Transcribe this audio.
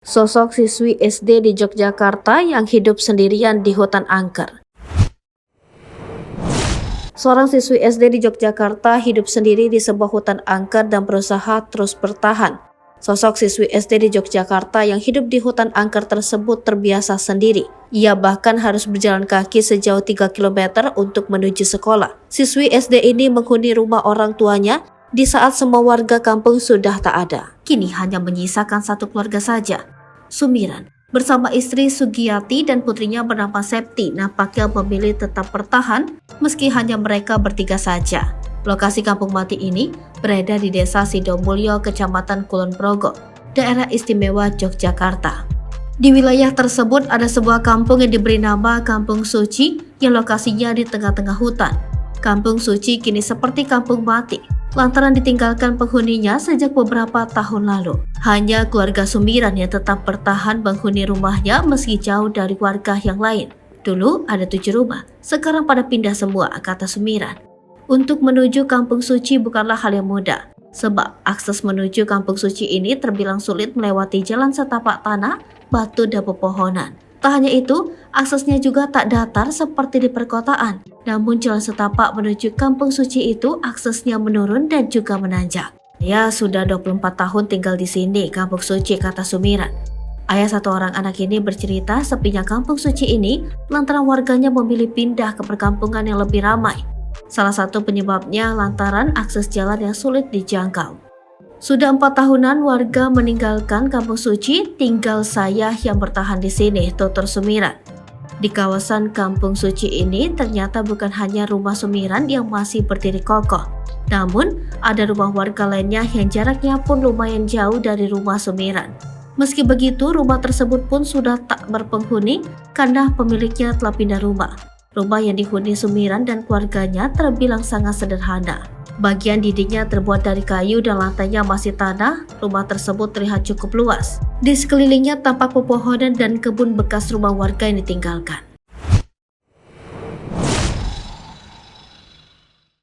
Sosok siswi SD di Yogyakarta yang hidup sendirian di hutan angker. Seorang siswi SD di Yogyakarta hidup sendiri di sebuah hutan angker dan berusaha terus bertahan. Sosok siswi SD di Yogyakarta yang hidup di hutan angker tersebut terbiasa sendiri. Ia bahkan harus berjalan kaki sejauh 3 km untuk menuju sekolah. Siswi SD ini menghuni rumah orang tuanya di saat semua warga kampung sudah tak ada. Kini hanya menyisakan satu keluarga saja, Sumiran. Bersama istri Sugiyati dan putrinya bernama Septi, nampaknya memilih tetap bertahan meski hanya mereka bertiga saja. Lokasi kampung mati ini berada di Desa Sidomulyo, Kecamatan Kulon Progo, Daerah Istimewa Yogyakarta. Di wilayah tersebut ada sebuah kampung yang diberi nama Kampung Suci yang lokasinya di tengah-tengah hutan. Kampung Suci kini seperti kampung mati lantaran ditinggalkan penghuninya sejak beberapa tahun lalu. Hanya keluarga Sumiran yang tetap bertahan menghuni rumahnya meski jauh dari warga yang lain. Dulu ada 7 rumah, sekarang pada pindah semua, kata Sumiran. Untuk menuju Kampung Suci bukanlah hal yang mudah, sebab akses menuju Kampung Suci ini terbilang sulit melewati jalan setapak tanah, batu, dan pepohonan. Tak hanya itu, aksesnya juga tak datar seperti di perkotaan. Namun jalan setapak menuju Kampung Suci itu aksesnya menurun dan juga menanjak. Ya, sudah 24 tahun tinggal di sini, Kampung Suci, kata Sumiran. Ayah satu orang anak ini bercerita sepinya Kampung Suci ini lantaran warganya memilih pindah ke perkampungan yang lebih ramai. Salah satu penyebabnya lantaran akses jalan yang sulit dijangkau. Sudah 4 tahunan warga meninggalkan Kampung Suci, tinggal saya yang bertahan di sini, tutur Sumiran. Di kawasan Kampung Suci ini ternyata bukan hanya rumah Sumiran yang masih berdiri kokoh, namun ada rumah warga lainnya yang jaraknya pun lumayan jauh dari rumah Sumiran. Meski begitu, rumah tersebut pun sudah tak berpenghuni karena pemiliknya telah pindah rumah. Rumah yang dihuni Sumiran dan keluarganya terbilang sangat sederhana. Bagian dindingnya terbuat dari kayu dan lantainya masih tanah. Rumah tersebut terlihat cukup luas. Di sekelilingnya tampak pepohonan dan kebun bekas rumah warga yang ditinggalkan.